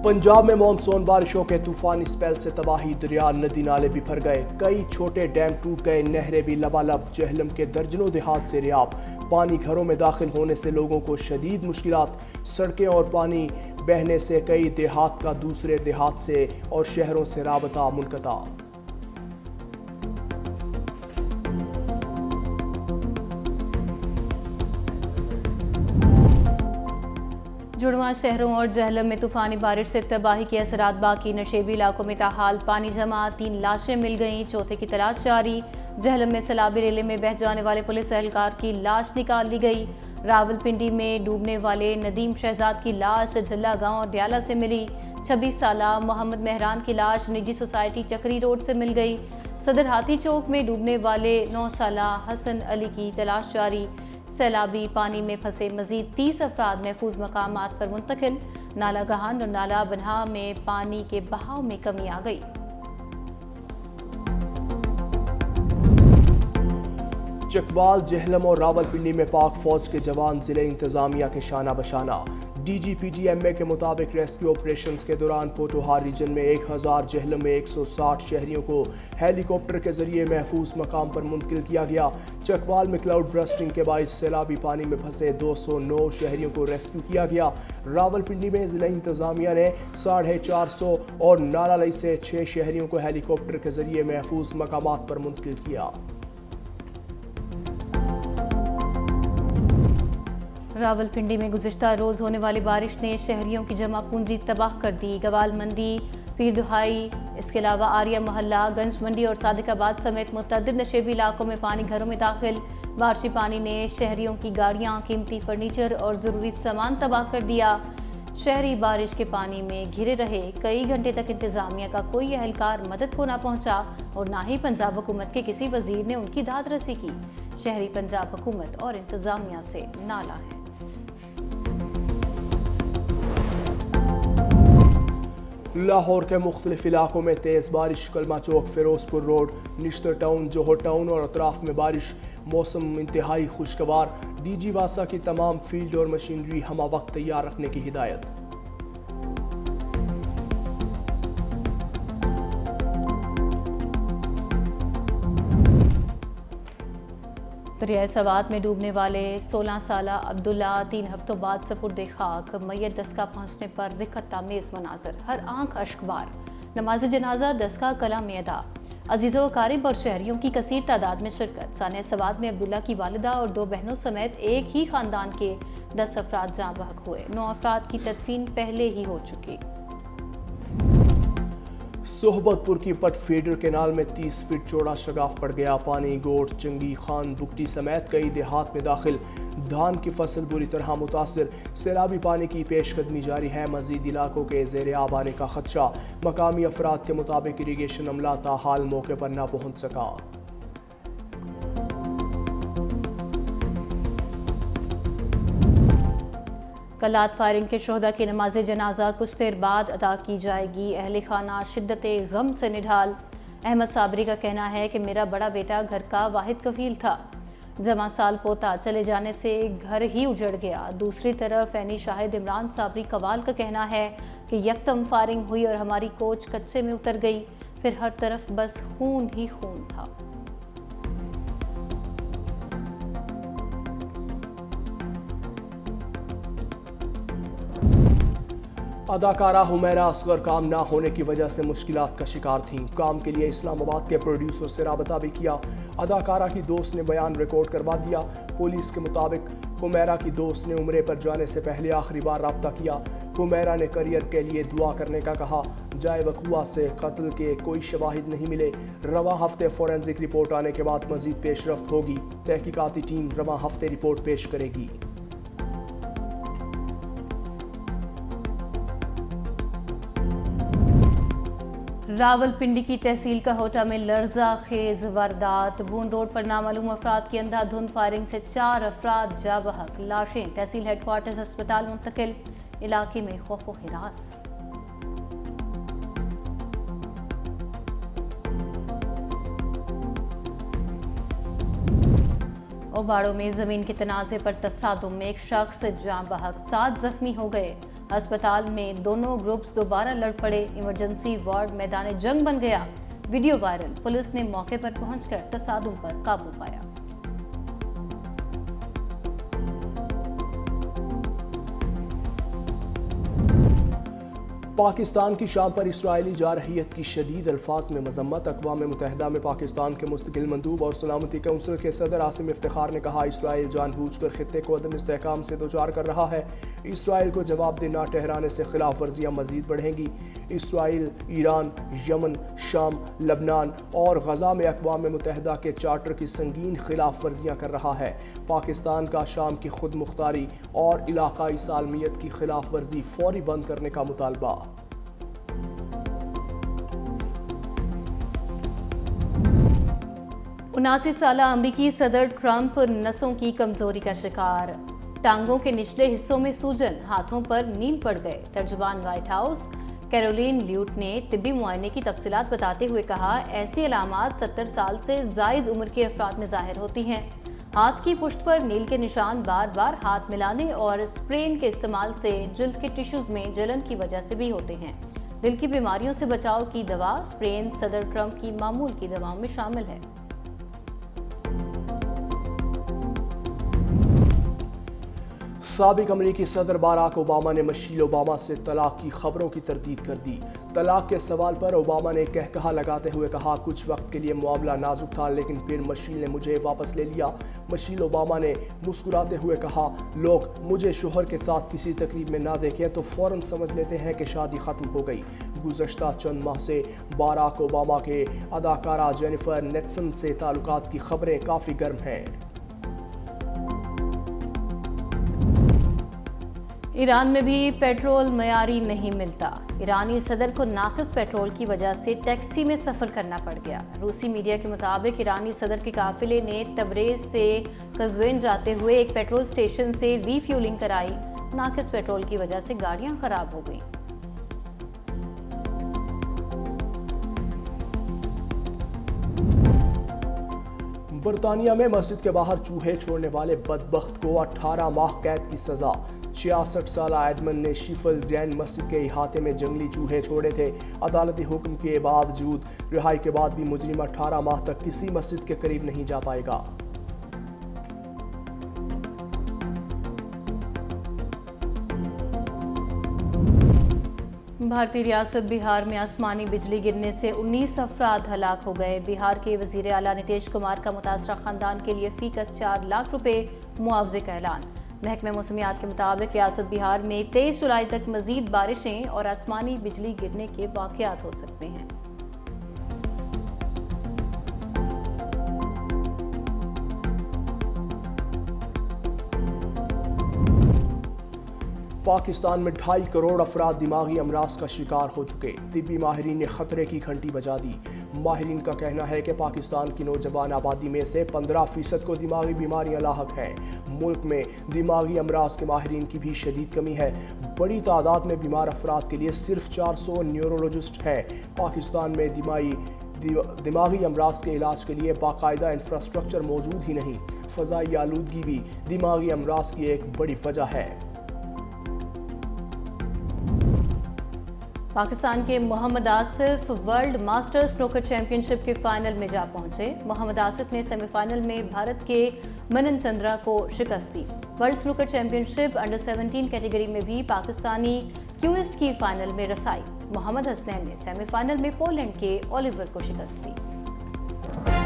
पंजाब में मानसून बारिशों के तूफानी स्पेल से तबाही, दरिया नदी नाले बिफर गए, कई छोटे डैम टूट गए, नहरें भी लबालब। जहलम के दर्जनों देहात से रियाब, पानी घरों में दाखिल होने से लोगों को शदीद मुश्किलात। सड़कें और पानी बहने से कई देहात का दूसरे देहात से और शहरों से राबता मुनक़ता। जुड़वा शहरों और जहलम में तूफानी बारिश से तबाही के असरात बाकी। नशेबी इलाकों में ताहाल पानी जमा, 3 लाशें मिल गईं, चौथे की तलाश जारी। जहलम में सैलाबी रेले में बह जाने वाले पुलिस एहलकार की लाश निकाल ली गई। रावलपिंडी में डूबने वाले नदीम शहजाद की लाश झल्ला गांव और डियाला से मिली। 26 साला मोहम्मद मेहरान की लाश निजी सोसाइटी चक्री रोड से मिल गई। सदर हाथी चौक में डूबने वाले 9 साला हसन अली की तलाश जारी। सैलाबी पानी में फंसे मजीद 30 अफराद महफूज मकामात पर मुंतकिल। नाला गहान और नाला बनहा में पानी के बहाव में कमी आ गई। चकवाल, जहलम और रावलपिंडी में पाक फौज के जवान जिले इंतजामिया के शाना बशाना। DGPTMA के मुताबिक रेस्क्यू ऑपरेशंस के दौरान पोटोहार रीजन में 1000, जहलम में 160 शहरियों को हेलीकॉप्टर के जरिए महफूज मकाम पर मुंतकिल किया गया। चकवाल में क्लाउड ब्रस्टिंग के बाइस सैलाबी पानी में फंसे 209 शहरियों को रेस्क्यू किया गया। रावलपिंडी में जिला इंतजामिया ने 450 और नालालई से 6 शहरियों को हेलीकॉप्टर के जरिए महफूज मकामात पर मुंतकिल किया। रावलपिंडी में गुज़िश्ता रोज़ होने वाली बारिश ने शहरियों की जमा पूंजी तबाह कर दी। गवाल मंडी, पीर दुहाई, इसके अलावा आर्या मोहल्ला, गंज मंडी और सादिकाबाद समेत मुतअद्दिद नशेबी इलाकों में पानी घरों में दाखिल। बारिशी पानी ने शहरियों की गाड़ियाँ, कीमती फर्नीचर और ज़रूरी सामान तबाह कर दिया। शहरी बारिश के पानी में घिरे रहे, कई घंटे तक इंतज़ामिया का कोई एहलकार मदद को ना पहुँचा और ना ही पंजाब हुकूमत के किसी वजीर ने उनकी दाद रसी की। शहरी पंजाब हुकूमत और इंतज़ामिया से नाला है। लाहौर के मुख्तलिफ इलाकों में तेज़ बारिश। कलमा चौक, फिरोजपुर रोड, निश्तर टाउन, जोहर टाउन और अतराफ में बारिश। मौसम इंतहाई खुशगवार। DG वासा की तमाम फील्ड और मशीनरी हमा वक्त तैयार रखने की हिदायत। दरियाए सवात में डूबने वाले 16 साला अब्दुल्ला 3 हफ्तों बाद सपुर्दे खाक। मैयत दस्का पहुंचने पर रिकत आमेज मनाजर, हर आंख अश्कबार। नमाज जनाजा दस्का कला में अदा। अजीज़ों कारिब और शहरियों की कसीर तादाद में शिरकत। सानिया सवात में अब्दुल्ला की वालिदा और 2 बहनों समेत एक ही खानदान के 10 अफराद जाँ बहक हुए। 9 अफराद की तदफीन पहले ही हो चुकी। सोहबतपुर की पट फीडर केनाल में 30 फीट चौड़ा शगाफ पड़ गया। पानी गोट, चंगी, खान, बुकटी समेत कई देहात में दाखिल। धान की फसल बुरी तरह मुतासर। सैलाबी पानी की पेशकदमी जारी है। मजीद इलाकों के ज़ेरे आब आने का खदशा। मकामी अफराद के मुताबिक इरीगेशन अमला ताहाल मौके पर न पहुँच सका। कलात फायरिंग के शोहदा की नमाज जनाजा कुछ देर बाद अदा की जाएगी। अहले खाना शिद्दत गम से निढाल। अहमद साबरी का कहना है कि मेरा बड़ा बेटा घर का वाहिद कफील था। जमा साल पोता चले जाने से घर ही उजड़ गया। दूसरी तरफ ऐनी शाहिद इमरान साबरी कवाल का कहना है कि यकदम फायरिंग हुई और हमारी कोच कच्चे में उतर गई, फिर हर तरफ बस खून ही खून था। अदाकारा हुमैरा असगर काम ना होने की वजह से मुश्किलात का शिकार थीं। काम के लिए इस्लामाबाद के प्रोड्यूसर से राबता भी किया। अदाकारा की दोस्त ने बयान रिकॉर्ड करवा दिया। पुलिस के मुताबिक हुमैरा की दोस्त ने उम्रे पर जाने से पहले आखिरी बार राबता किया। हुमैरा ने करियर के लिए दुआ करने का कहा। जाए वकुआ से कत्ल के कोई शवाहिद नहीं मिले। रवां हफ्ते फोरेंसिक रिपोर्ट आने के बाद मजीद पेशरफ्त होगी। तहकीकाती टीम रवां हफ्ते रिपोर्ट पेश करेगी। रावलपिंडी की तहसील का होटा में लर्जा खेज वारदात। बून रोड पर नामालूम अफराद की अंधाधुंध फायरिंग से 4 अफराद जा बहक। लाशें तहसील हेडक्वार्टर्स अस्पताल मुंतकिल। इलाके में खौफ व हिरास। ओबाड़ों में जमीन के तनाजे पर तसादुम में एक शख्स जाँ बहक, 7 जख्मी हो गए। अस्पताल में दोनों ग्रुप्स दोबारा लड़ पड़े, इमरजेंसी वार्ड मैदान जंग बन गया। वीडियो वायरल, पुलिस ने मौके पर पहुंचकर तसादुम पर काबू पाया। पाकिस्तान की शाम पर इसराइली जारहियत की शदीद अल्फाज में मजम्मत। अक़वाम मुत्तहिदा में पाकिस्तान के मुस्तकिल मंदूब और सलामती कौंसिल के सदर आसिम इफ्तिखार ने कहा, इसराइल जानबूझकर खित्ते को अदम इस्तेहकाम से दोचार कर रहा है। इसराइल को जवाबदेह न ठहराने से खिलाफ वर्जियाँ मजीद बढ़ेंगी। इसराइल ईरान, यमन, शाम, लबनान और गजा में अक़वाम मुत्तहिदा के चार्टर की संगीन खिलाफ वर्जियाँ कर रहा है। पाकिस्तान का शाम की खुद मुख्तारी और इलाकाई सालमियत की खिलाफ वर्जी फौरी बंद करने का मुतालबा। 79 साला अमेरिकी सदर ट्रंप नसों की कमजोरी का शिकार, टांगों के निचले हिस्सों में सूजन, हाथों पर नील पड़ गए। तर्जुमान व्हाइट हाउस कैरोलिन ल्यूट ने तिब्बी मुआयने की तफसीलात बताते हुए कहा, ऐसी अलामात 70 साल से जायद उम्र के अफराद में जाहिर होती हैं। हाथ की पुश्त पर नील के निशान बार बार हाथ मिलाने और स्प्रेन के इस्तेमाल से जिल्द के टिश्यूज में जलन की वजह से भी होते हैं। दिल की बीमारियों से बचाव की दवा स्प्रेन सदर ट्रंप की मामूल की दवाओं में शामिल है। साबिक अमरीकी सदर बाराक ओबामा ने मिशेल ओबामा से तलाक की खबरों की तरदीद कर दी। तलाक के सवाल पर ओबामा ने कहकहा लगाते हुए कहा, कुछ वक्त के लिए मामला नाजुक था लेकिन फिर मिशेल ने मुझे वापस ले लिया। मिशेल ओबामा ने मुस्कुराते हुए कहा, लोग मुझे शोहर के साथ किसी तकरीब में ना देखें तो फौरन समझ लेते हैं कि शादी खत्म हो गई। गुज़श्ता चंद माह से बाराक ओबामा के अदाकारा जेनिफर नेल्सन से ताल्लुकात की खबरें काफ़ी गर्म हैं। ईरान में भी पेट्रोल मयारी नहीं मिलता। ईरानी सदर को नाक़िस पेट्रोल की वजह से टैक्सी में सफ़र करना पड़ गया। रूसी मीडिया के मुताबिक ईरानी सदर के काफिले ने तबरेज़ से कज़विन जाते हुए एक पेट्रोल स्टेशन से रीफ्यूलिंग कराई। नाक़िस पेट्रोल की वजह से गाड़ियां खराब हो गईं। बरतानिया में मस्जिद के बाहर चूहे छोड़ने वाले बदबख्त को 18 माह कैद की सजा। 66 साला एडमंड ने शीफील्ड ग्रैंड मस्जिद के इहाते में जंगली चूहे छोड़े थे। अदालती हुक्म के बावजूद रिहाई के बाद भी मुजरिम 18 माह तक किसी मस्जिद के करीब नहीं जा पाएगा। भारतीय रियासत बिहार में आसमानी बिजली गिरने से 19 अफराद हलाक हो गए। बिहार के वजीर आला नीतीश कुमार का मुतासरा खानदान के लिए फीकस 4 लाख रुपए मुआवजे का ऐलान। महकमे मौसमियात के मुताबिक रियासत बिहार में 23 जुलाई तक मजीद बारिशें और आसमानी बिजली गिरने के वाक़यात हो सकते हैं। पाकिस्तान में 2.5 करोड़ अफराद दिमागी अमराज का शिकार हो चुके। तिब्बी माहिरीन ने खतरे की घंटी बजा दी। माहिरीन का कहना है कि पाकिस्तान की नौजवान आबादी में से 15% को दिमागी बीमारियां लाहक हैं। मुल्क में दिमागी अमराज के माहिरीन की भी शदीद कमी है। बड़ी तादाद में बीमार अफराद के लिए सिर्फ 400 न्यूरोलॉजिस्ट हैं। पाकिस्तान में दिमागी अमराज के इलाज के लिए बाकायदा इंफ्रास्ट्रक्चर मौजूद ही नहीं। फ़ज़ाई आलूदगी भी दिमागी अमराज की एक बड़ी वजह है। पाकिस्तान के Mohammad Asif world master snooker championship के फाइनल में जा पहुंचे। मोहम्मद आसिफ ने सेमीफाइनल में भारत के मनन चंद्रा को शिकस्त दी। World snooker championship under 17 category में भी पाकिस्तानी क्यूइस्ट की फाइनल में रसाई। मोहम्मद हसनैन ने सेमीफाइनल में पोलैंड के ओलिवर को शिकस्त दी।